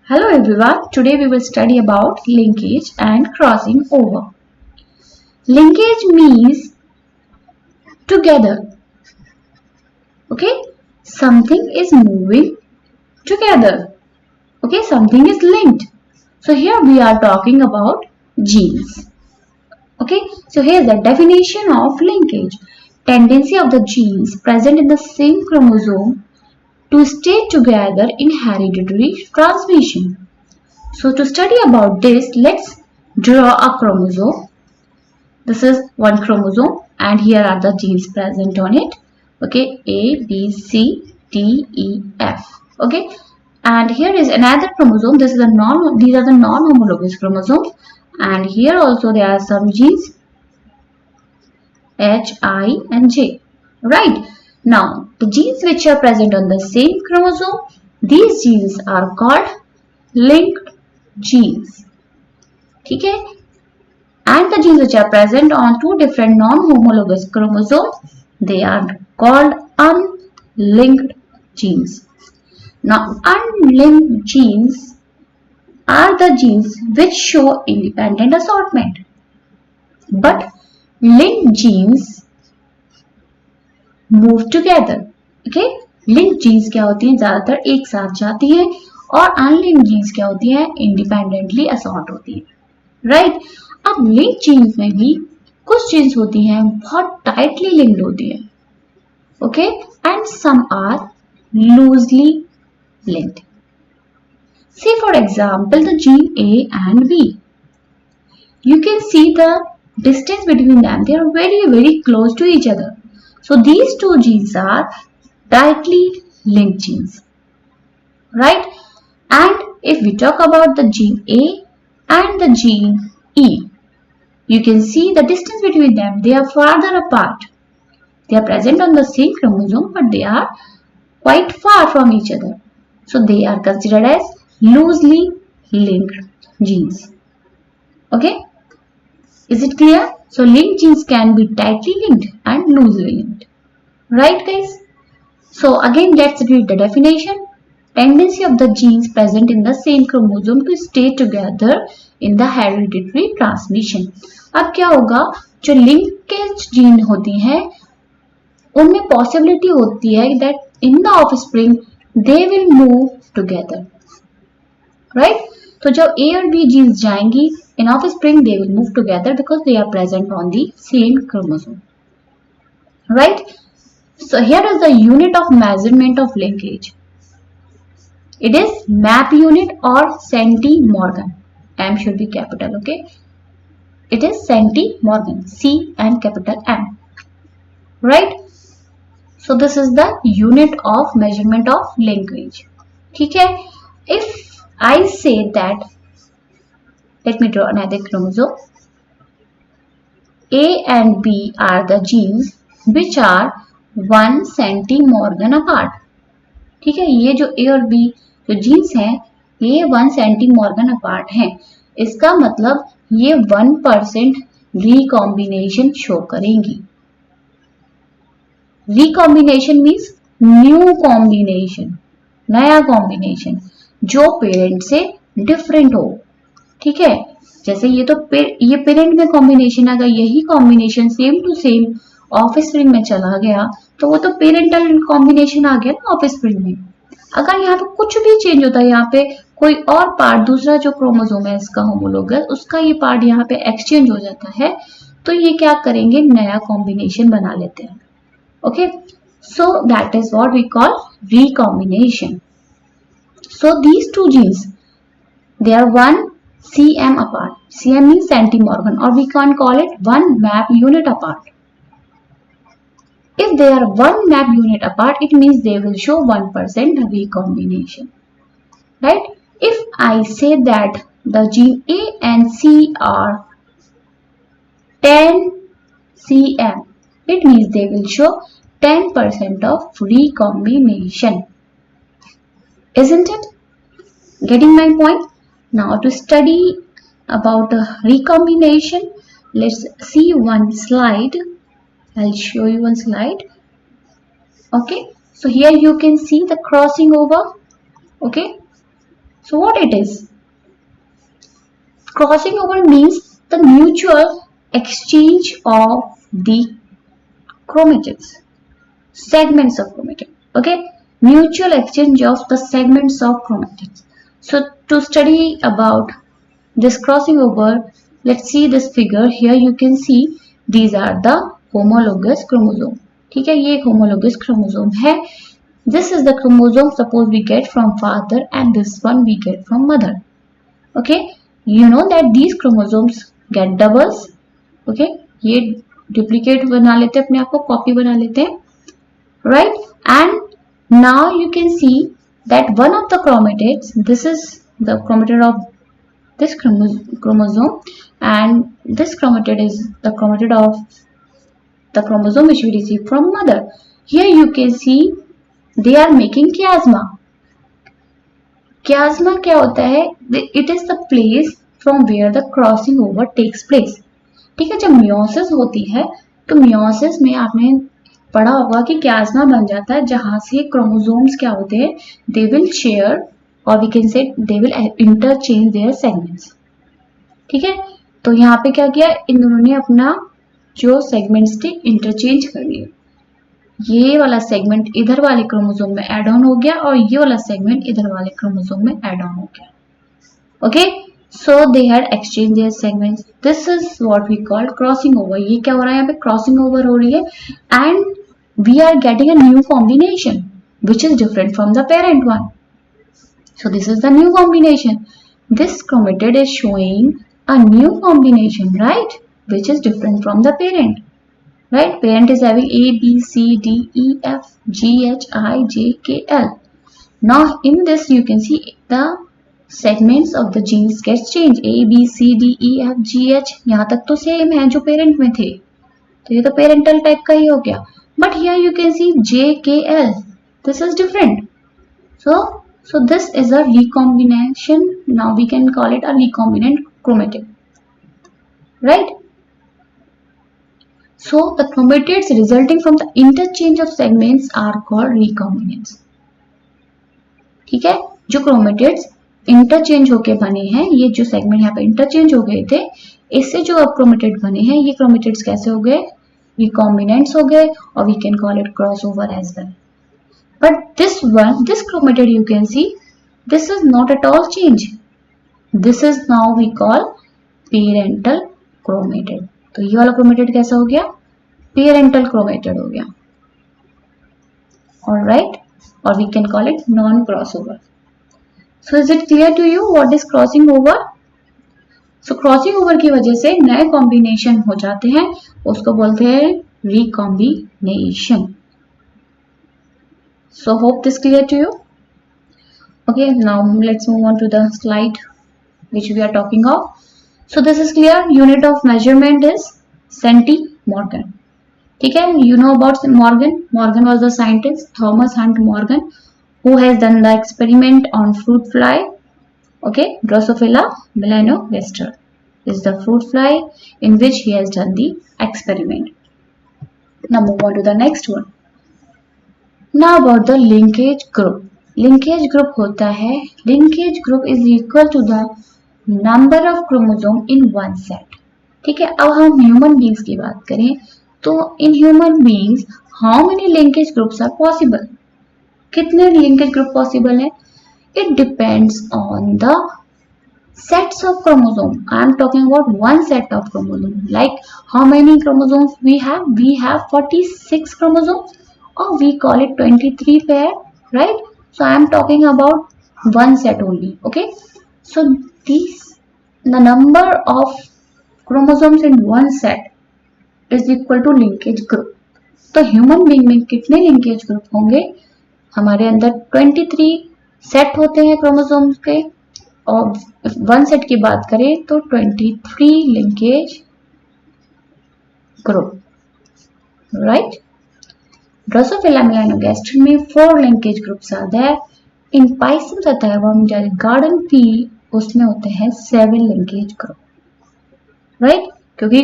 Hello everyone, today we will study about linkage and crossing over. Linkage means together. Okay, something is moving together. Okay, something is linked. So here we are talking about genes. Okay, so here's the definition of linkage. Tendency of the genes present in the same chromosome to stay together in hereditary transmission. So to study about this, let's draw a chromosome. This is one chromosome and here are the genes present on it. Okay, A, B, C, D, E, F. Okay, and here is another chromosome. These are the non-homologous chromosomes, and here also there are some genes H, I, and J. Right. Now, the genes which are present on the same chromosome, these genes are called linked genes. Okay, and the genes which are present on two different non-homologous chromosomes, they are called unlinked genes. Now, unlinked genes are the genes which show independent assortment, but linked genes move together. Okay, linked genes क्या होती हैं, ज्यादातर एक साथ जाती है, और unlinked jeans क्या होती हैं, इंडिपेंडेंटली असॉर्ट होती है. राइट. अब लिंक जीन्स में भी कुछ जीन्स होती हैं बहुत टाइटली लिंक्ड होती है. Okay, and some are loosely linked. See for example the gene A and B. You can see the distance between them. They are very close to each other. So these two genes are tightly linked genes. Right? And if we talk about the gene A and the gene E, you can see the distance between them. They are farther apart. They are present on the same chromosome, but they are quite far from each other. So they are considered as loosely linked genes. Okay? Is it clear? So linked genes can be tightly linked and loosely linked. Right, guys? So again, let's read the definition. Tendency of the genes present in the same chromosome to stay together in the hereditary transmission. अब क्या होगा, जो linkage gene होती हैं उनमें possibility होती है that in the offspring they will move together. Right? तो जब A और B genes जाएंगी in offspring they will move together because they are present on the same chromosome. Right? So here is the unit of measurement of linkage. It is map unit or centimorgan. M should be capital. Okay? It is centimorgan. C and capital M. Right? So this is the unit of measurement of linkage. ठीक है? If I say that, let me draw another chromosome. A and B are the genes which are 1 centimorgan apart. ठीक है, ये जो A और B जो genes हैं ये 1 centimorgan apart हैं. इसका मतलब ये 1% recombination शो करेंगी. Recombination means new combination, नया combination जो पेरेंट से डिफरेंट हो. ठीक है, जैसे ये तो ये पेरेंट में कॉम्बिनेशन अगर यही combination same to same offspring में चला गया तो वो तो पेरेंटल कॉम्बिनेशन आ गया ना ऑफस्प्रिंग में. अगर यहाँ पे कुछ भी चेंज होता है, यहाँ पे कोई और पार्ट दूसरा जो क्रोमोसोम है इसका होमोलोगस उसका ये पार्ट यहाँ पे एक्सचेंज हो जाता है तो ये क्या करेंगे, नया कॉम्बिनेशन बना लेते हैं. Okay, so that is what we call recombination. So these two genes, they are 1 cm apart. Cm means centimorgan, or we can call it 1 map unit apart. If they are 1 map unit apart, it means they will show 1% recombination. Right? If I say that the gene A and C are 10 cm, it means they will show 10% of recombination. Isn't it? Getting my point? Now to study about recombination, let's see one slide. I'll show you one slide. Okay, so here you can see the crossing over. Okay, So what it is? Crossing over means the mutual exchange of the chromatids, segments of chromatid. Okay, mutual exchange of the segments of chromatids. So to study about this crossing over, let's see this figure. Here you can see these are the homologous chromosome. ठीक है, ये एक homologous chromosome है. This is the chromosome suppose we get from father and this one we get from mother. Okay, you know that these chromosomes get doubles. Okay, ये duplicate बना लेते हैं, अपने आप को कॉपी बना लेते हैं, right? And now you can see that one of the chromatids, this is the chromatid of this chromosome, and this chromatid is the chromatid of the chromosome which we receive from mother. Here you can see they are making chiasma. Chiasma क्या होता है? It is the place from where the crossing over takes place. ठीक है, जब meiosis होती है तो meiosis में आपने पढ़ा होगा कि chiasma बन जाता है जहां से क्रोमोसोम्स क्या होते हैं, they will share or we can say they will interchange their segments. ठीक है, तो यहाँ पे क्या किया, इन दोनों ने अपना जो सेगमेंट्स थे इंटरचेंज कर लिए. ये वाला सेगमेंट इधर वाले क्रोमोसोम में ऐड ऑन हो गया और ये वाला सेगमेंट इधर वाले क्रोमोसोम में ऐड ऑन हो गया. Okay, so they had exchange their segments. This is what we call crossing over. ये क्या हो रहा है, यहाँ पे क्रॉसिंग ओवर हो रही है and we are getting a new combination which is different from the parent one. So this is the new combination. This chromatid is showing a new combination, right? Which is different from the parent. Right? Parent is having A, B, C, D, E, F, G, H, I, J, K, L. Now in this you can see the segments of the genes gets changed. A, B, C, D, E, F, G, H. यहाँ तक तो same है जो parent में थे. तो ये तो parental type का ही हो गया. But here you can see J, K, L. This is different. So this is a recombination. Now we can call it a recombinant chromatid, right? So the chromatids resulting from the interchange of segments are called recombinants. ठीक है, जो chromatids interchange होके बने हैं, ये जो segment यहाँ पे interchange हो गए थे, इससे जो अब chromatid बने हैं, ये chromatids कैसे हो गए, recombinants हो गए, और we can call it crossover as well. But this one, this chromatid you can see, this is not at all change. This is now we call parental chromatid. तो ये वाला chromatid कैसा हो गया, parental chromatid हो गया. Alright, or we can call it non-crossover. So is it clear to you what is crossing over? So crossing over की वजह से नए combination हो जाते हैं, उसको बोलते हैं recombination. So hope this clear to you. Okay, now let's move on to the slide which we are talking of. So this is clear. Unit of measurement is centimorgan. ठीक है, you know about Morgan. Morgan was the scientist, Thomas Hunt Morgan, who has done the experiment on fruit fly. Okay, Drosophila melanogaster is the fruit fly in which he has done the experiment. Now move on to the next one. Now about the linkage group. Linkage group होता है, linkage group is equal to the number of chromosome in one set. ठीक है, अब हम human beings की बात करें तो in human beings how many linkage groups are possible? कितने linkage group possible है? It depends on the sets of chromosome. I am talking about one set of chromosome. Like how many chromosomes we have? We have 46 chromosomes. Or we call it 23 pair, right? So I am talking about one set only. Okay, so the number of chromosomes in one set is equal to linkage group. तो human being में कितने linkage group होंगे? हमारे अंदर 23 set होते हैं chromosomes के, और वन सेट की बात करें तो 23 linkage group, right? Drosophila melanogaster में 4 linkage groups are there. In Pisces Sativum garden pea उसमें होते हैं 7 linkage group, right? क्योंकि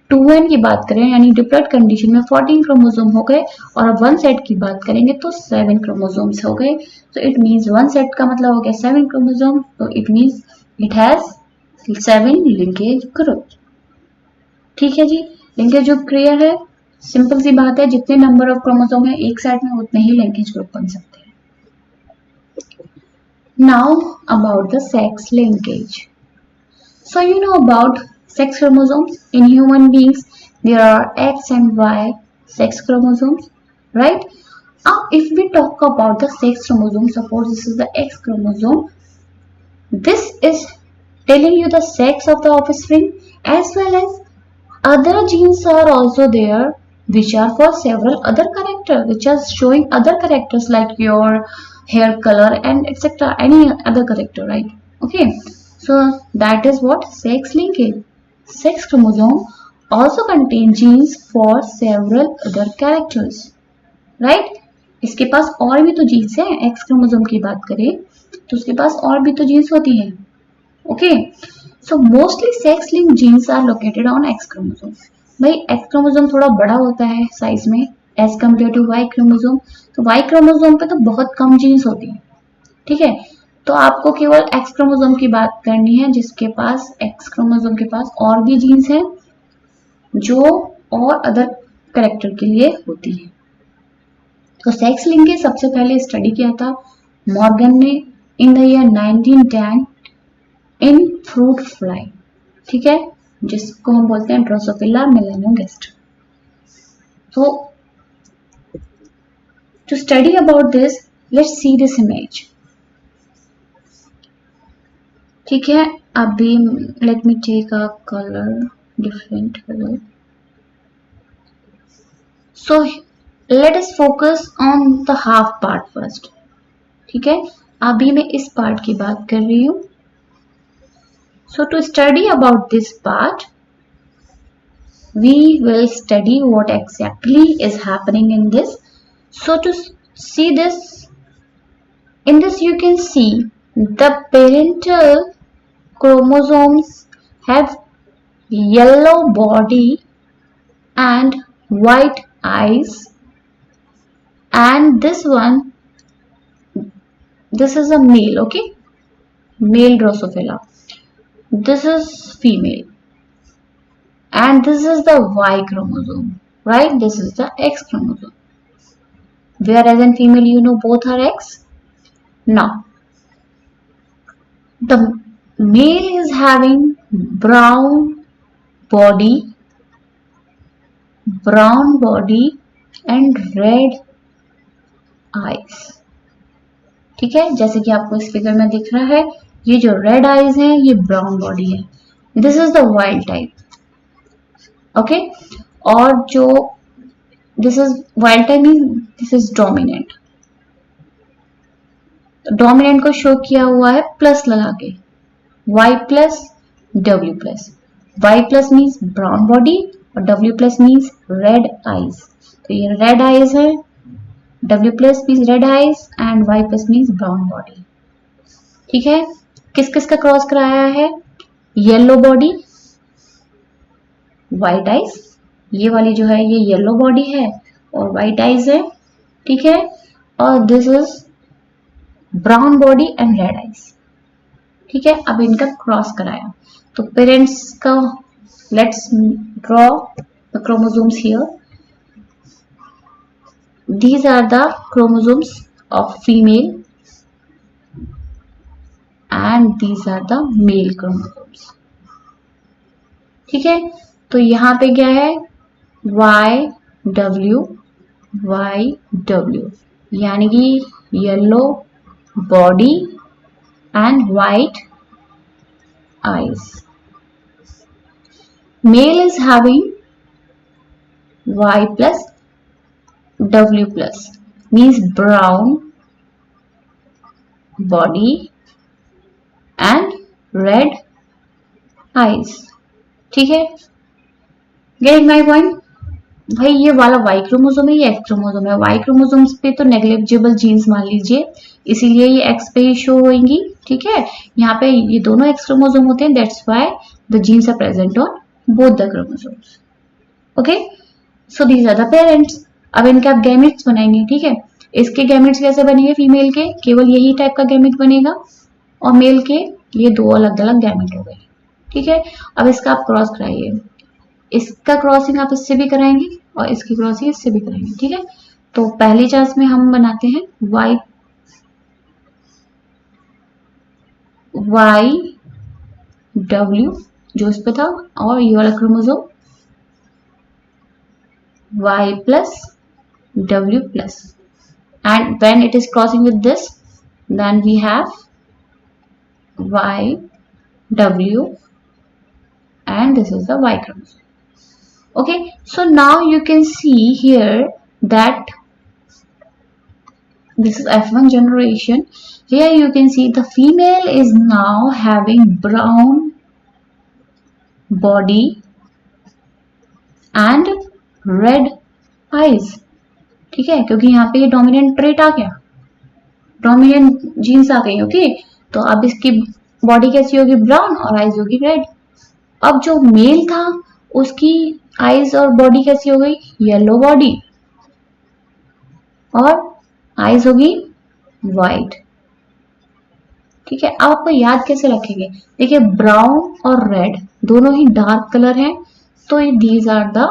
2n की बात करें यानी डिप्लॉइड कंडीशन में 14 क्रोमोसोम हो गए, और अब वन सेट की बात करेंगे तो 7 क्रोमोसोम्स हो गए। तो इट मींस वन सेट का मतलब हो गया 7 क्रोमोसोम, तो it means it has 7 linkage group. ठीक है जी, लिंकेज ग्रुप क्लियर है, सिंपल सी बात है, जितने नंबर ऑफ क्रोमोसोम है एक सेट में उतने ही लिंकेज ग्रुप बन सकते हैं। Now about the sex linkage. So you know about sex chromosomes. In human beings, there are X and Y sex chromosomes, right? Now, if we talk about the sex chromosome, suppose this is the X chromosome. This is telling you the sex of the offspring, as well as other genes are also there, which are for several other characters, which are showing other characters like your hair color and etc. Any other character, right? Okay. So that is what sex linkage. Sex chromosome also contain genes for several other characters, right? इसके पास और भी तो jeans हैं। X chromosome की बात करें तो उसके पास और भी तो जीन्स होती हैं। Okay, so mostly sex link genes are located on X chromosome. भाई एक्स क्रोमोसोम थोड़ा बड़ा होता है साइज में as compare to Y chromosome, तो वाई क्रोमोसोम पे तो बहुत कम जीन्स होती है। ठीक है, तो आपको केवल एक्स क्रोमोसोम की बात करनी है जिसके पास एक्स क्रोमोसोम के पास और भी जीन्स हैं जो और अदर कैरेक्टर के लिए होती है। तो सेक्स लिंकेज सबसे पहले स्टडी किया था मॉर्गन ने in the year 1910 in fruit fly. ठीक है, जिसको हम बोलते हैं ड्रोसोफिला मेलानोगास्टर। तो to study about this, let's see this image. ठीक है, अभी let me take a colour, different colour. So let us focus on the half part first. ठीक है, अभी मैं इस पार्ट की बात कर रही हूं। So to study about this part, we will study what exactly is happening in this. So to see this, in this you can see the parental chromosomes have yellow body and white eyes, and this one, this is a male, okay, male Drosophila, this is female, and this is the Y chromosome, right? This is the X chromosome, whereas in female you know both are X. Now the male is having brown body and red eyes। ठीक है, जैसे कि आपको इस figure में दिख रहा है, ये जो रेड आईज है ये ब्राउन बॉडी है। This is the wild type. Okay, और जो this is wild type mean this is dominant. Dominant को शो किया हुआ है प्लस लगा के, Y plus W plus. Y plus means brown body और W plus means red eyes. तो ये रेड आईज है, W plus means red eyes and Y plus means brown body. ठीक है, किस किस का क्रॉस कराया है? येलो बॉडी, व्हाइट आईज, ये वाली जो है ये येलो बॉडी है और व्हाइट आईज है। ठीक है, और this is brown body and red eyes. ठीक है, अब इनका क्रॉस कराया तो पेरेंट्स का, let's draw the chromosomes here. These are the chromosomes of female and these are the male chromosomes. ठीक है, तो यहां पे क्या है? YW YW, यानी कि yellow body and white eyes. Male is having Y plus W plus, means brown body and red eyes. ठीक है, getting my point? भाई ये वाला वाई क्रोमोसोम है, ये एक्स क्रोमोसोम है। वाई क्रोमोसोम्स पे तो नेग्लिजिबल जीन्स मान लीजिए, इसीलिए ये एक्स पे ही शो होंगी। ठीक है, यहाँ पे ये दोनों एक्स क्रोमोसोम होते हैं, that's why the genes are present on both the chromosomes. Okay, so these are the parents. अब इनके आप गैमेट्स बनाएंगे, ठीक है। इसके गैमेट्स कैसे बनेंगे, फीमेल के केवल यही टाइप का गैमेट बनेगा और मेल के ये दो अलग अलग गैमेट हो गए, ठीक है। अब इसका आप क्रॉस कराइए, इसका क्रॉसिंग आप इससे भी कराएंगे और इसकी क्रॉसिंग इससे भी कराएंगे, ठीक है। तो पहली चांस में हम बनाते हैं वाई डब्ल्यू जो इस पे था, और ये वाला chromosome y plus w plus, and when it is crossing with this, then we have y w, and this is the y chromosome. Okay, so now you can see here that this is F1 generation. Here you can see the female is now having brown body and red eyes, ठीक है, क्योंकि यहाँ पे ये dominant trait आ गया, dominant jeans आ गई, okay. तो अब इसकी बॉडी कैसी होगी, ब्राउन, और आईज होगी रेड। अब जो मेल था उसकी आईज और बॉडी कैसी हो गई, येलो बॉडी, और आईज होगी वाइट, ठीक है। अब आपको याद कैसे रखेंगे, देखिए ब्राउन और रेड दोनों ही डार्क कलर हैं, तो these are the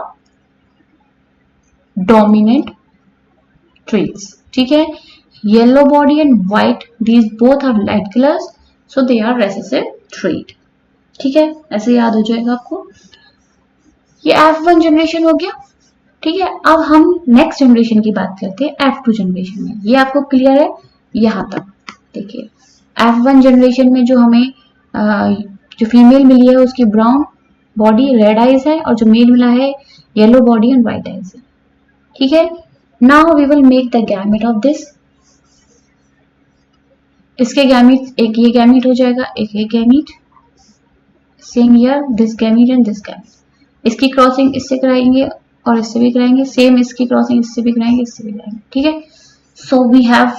dominant traits, ठीक है। Yellow body and white, these both are light colours, so they are recessive trait, ठीक है। ऐसे याद हो जाएगा आपको। ये F1 जनरेशन हो गया, ठीक है। अब हम नेक्स्ट जनरेशन की बात करते हैं, F2 जनरेशन में। ये आपको क्लियर है यहां तक, देखिए F1 जनरेशन में जो हमें जो फीमेल मिली है उसकी ब्राउन बॉडी रेड आइज है, और जो मेल मिला है yellow body and white eyes है, ठीक है। Now we will make the gamete of this. इसके गैमेट, एक ये गैमेट हो जाएगा, एक ये gamete, same here this gamete and this gamete. इसकी क्रॉसिंग इससे कराएंगे और इससे भी कराएंगे, सेम इसकी क्रॉसिंग इससे भी कराएंगे, इससे भी कराएंगे, ठीक है। So we have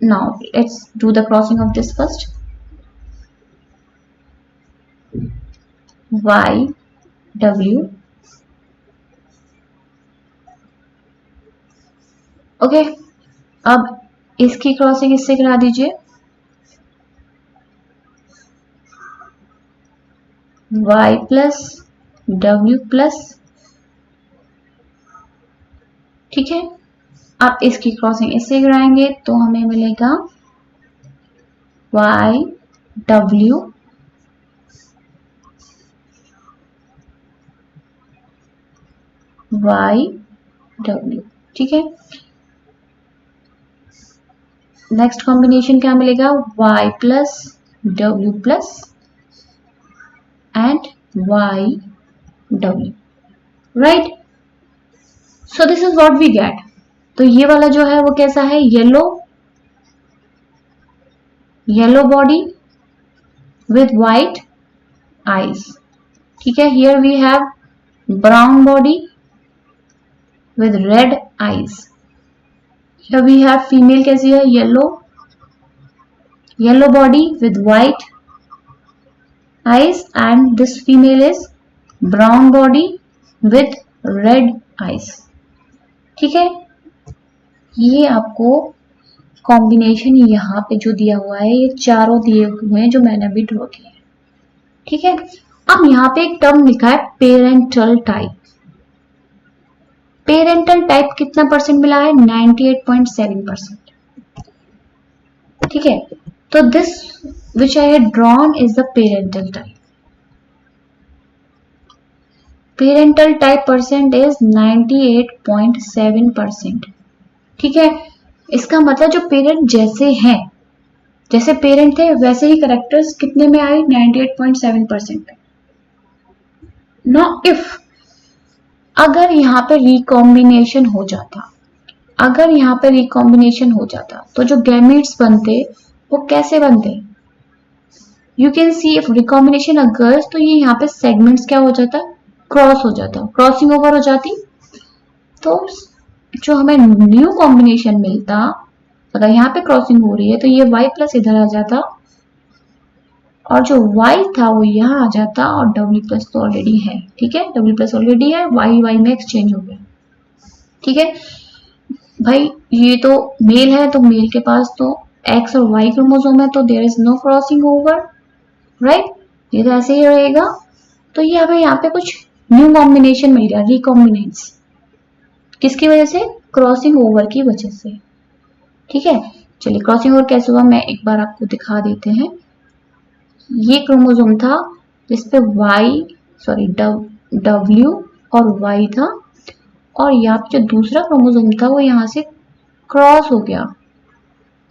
now let's do the crossing of this first. Y W, okay. अब इसकी क्रॉसिंग इससे करा दीजिए, Y प्लस W प्लस, ठीक है। आप इसकी क्रॉसिंग इससे कराएंगे तो हमें मिलेगा Y W Y W, ठीक है। नेक्स्ट कॉम्बिनेशन क्या मिलेगा, Y plus W plus and Y W, right. So this is what we get. तो ये वाला जो है वो कैसा है, yellow body with white eyes, ठीक है। Here we have brown body with red eyes. Here we have female कैसी है, yellow body with white eyes, and this female is brown body with red eyes, ठीक है। ये आपको combination यहाँ पे जो दिया हुआ है, ये चारों दिए हुए हैं जो मैंने अभी ड्रॉ किए हैं, ठीक है। अब यहाँ पे एक टर्म लिखा है पेरेंटल टाइप। पेरेंटल टाइप कितना परसेंट मिला है, 98.7%, ठीक है। तो this which I had drawn is the parental type. Parental type percent is 98.7%, ठीक है। इसका मतलब जो पेरेंट जैसे हैं, जैसे पेरेंट थे वैसे ही करेक्टर्स कितने में आए, 98.7%। नाउ इफ अगर यहाँ पे रिकॉम्बिनेशन हो जाता, तो जो गैमेट्स बनते वो कैसे बनते, you can see if recombination occurs, तो ये यहाँ पे सेगमेंट्स क्या हो जाता, क्रॉस हो जाता, क्रॉसिंग ओवर हो जाती। तो जो हमें न्यू कॉम्बिनेशन मिलता, अगर यहाँ पे क्रॉसिंग हो रही है तो ये Y प्लस इधर आ जाता और जो y था वो यहाँ आ जाता और W+ तो ऑलरेडी है, ठीक है, W+ ऑलरेडी है, y में एक्सचेंज हो गया, ठीक है भाई। ये तो मेल है तो मेल के पास तो X और Y क्रोमोसोम है, तो there is no crossing over, right, ये तो ऐसे ही रहेगा। तो ये हमें यहाँ पे कुछ न्यू कॉम्बिनेशन मिल गया, रिकॉम्बिनेंट्स, किसकी वजह से, क्रॉसिंग ओवर की वजह से, ठीक है। चलिए क्रॉसिंग ओवर कैसे हुआ मैं एक बार आपको दिखा देते हैं। ये क्रोमोसोम था जिसपे W और Y था, और यहाँ पे जो दूसरा क्रोमोसोम था वो यहाँ से क्रॉस हो गया,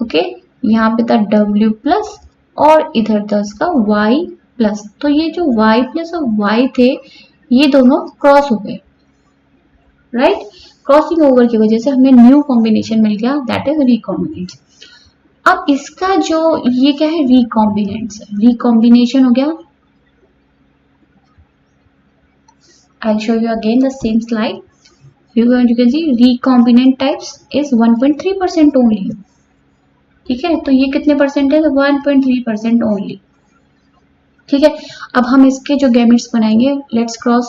ओके, यहाँ पे था W+ और इधर था इसका Y+, तो ये जो Y+ और Y थे ये दोनों क्रॉस हो गए, राइट। क्रॉसिंग ओवर की वजह से हमें न्यू कॉम्बिनेशन मिल गया, दैट इज रिकॉम्बिनेंट। अब इसका जो ये क्या है, रिकॉम्बिनेंट्स, रिकॉम्बिनेशन हो गया। I'll show you again the same slide. You can see recombinant types is 1.3% only, ठीक है, तो ये कितने परसेंट है, 1.3% ओनली, ठीक है। अब हम इसके जो गैमेट्स बनाएंगे, let's cross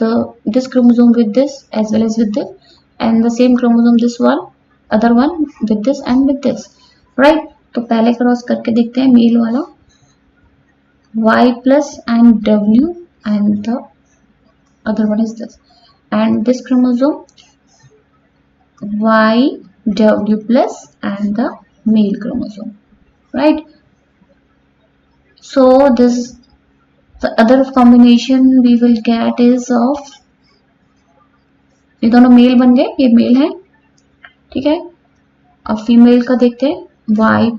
this chromosome with this as well as with this, and the same chromosome this one, other one with this and with this, right. तो पहले क्रॉस करके देखते हैं मेल वाला, Y+ and W and the other one is this, and this chromosome YW+ and the male chromosome, right. So this, the other combination we will get is of, ये दोनों mail बन गए, ये mail है, ठीक है। अब फीमेल का देखते हैं, Y+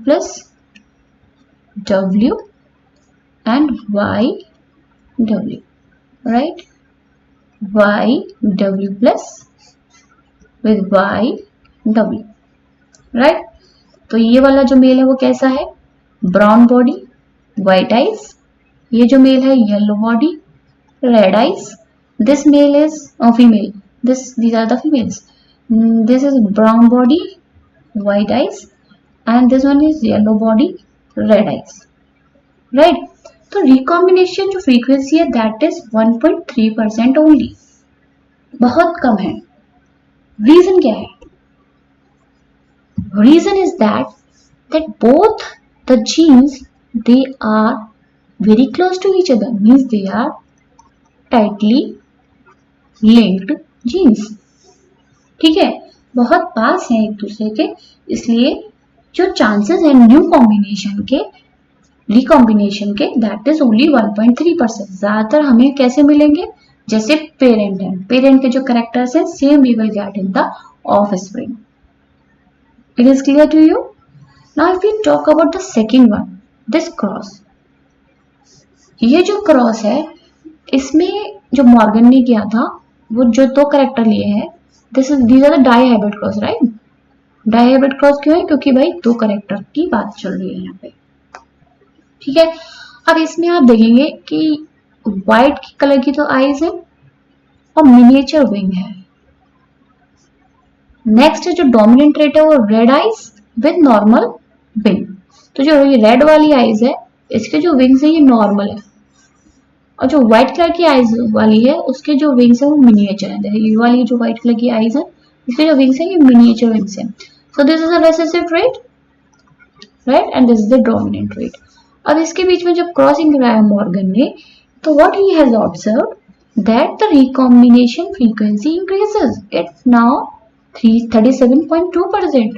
W and YW, right, YW+ with YW, right। तो ये वाला जो मेल है वो कैसा है, ब्राउन बॉडी, व्हाइट आइज, ये जो मेल है yellow body, red eyes, this male is female, these are the females, this is brown body, white eyes, and this one is yellow body, red eyes, right। तो recombination जो frequency है that is 1.3% only, बहुत कम है। Reason क्या है, reason is that both the genes they are very close to each other, means they are tightly linked genes, ठीक है, बहुत पास है एक दूसरे के, इसलिए जो चांसेस है न्यू कॉम्बिनेशन के, रिकॉम्बिनेशन के, दैट इज ओनली 1.3%। ज्यादातर हमें कैसे मिलेंगे, जैसे पेरेंट है, पेरेंट के जो कैरेक्टर्स है same we will get in the offspring. It is clear to you. Now if you talk about the second one, this cross, ये जो क्रॉस है इसमें जो मॉर्गन ने किया था वो जो दो कैरेक्टर लिए हैं, these are the dihybrid cross, right. Dihybrid cross क्यों है, क्योंकि भाई दो कैरेक्टर की बात चल रही है यहाँ पे, ठीक है। अब इसमें आप देखेंगे कि व्हाइट कलर की तो आईज है और मिनिएचर विंग है। नेक्स्ट जो डोमिनेंट ट्रेट है वो red eyes with normal wing, तो जो ये रेड वाली आईज है इसके जो विंग्स है ये नॉर्मल है, और जो व्हाइट कलर की आईज वाली है उसके जो विंग्स है वो मिनिएचर है। ये वाली जो व्हाइट कलर की आईज है इसके जो विंग्स है ये मिनिएचर विंग्स है। सो this is a recessive trait, right, and this is the dominant trait. अब इसके बीच में जब क्रॉसिंग कराया मॉर्गन ने, तो what he has observed that the recombination frequency increases, it's now 37.2%,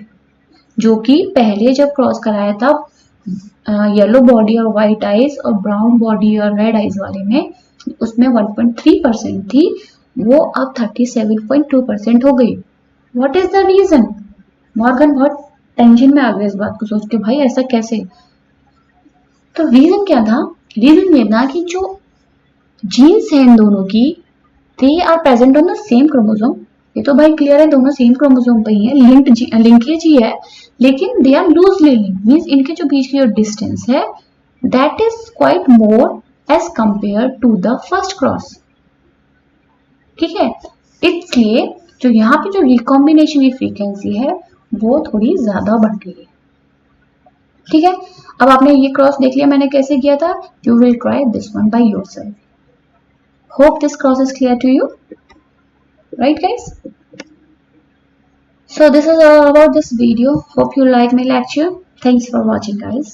जो कि पहले जब क्रॉस कराया था येलो बॉडी और व्हाइट आइज और ब्राउन बॉडी और रेड आइज वाले में, उसमें 1.3% थी, वो अब 37.2% हो गई। What is the reason, Morgan बहुत टेंशन में आ गया इस बात को सोच के, भाई ऐसा कैसे। तो रीजन क्या था, रीजन ये था कि जो जीन्स है इन दोनों की, they are present on the same chromosome, ये तो भाई क्लियर है दोनों सेम क्रोमोसोम पे ही है, लिंकेज ही है, लेकिन they are loosely linked, means इनके जो बीच की जो डिस्टेंस है that is quite more as compare to the first cross, ठीक है। इसलिए जो यहाँ पे जो रिकॉम्बिनेशन की फ्रीक्वेंसी है वो थोड़ी ज्यादा बढ़ गई है, ठीक है, अब आपने ये क्रॉस देख लिया मैंने कैसे किया था. You will try this one by yourself. Hope this cross is clear to you. Right guys, so this is all about this video. Hope you like my lecture. Thanks for watching guys.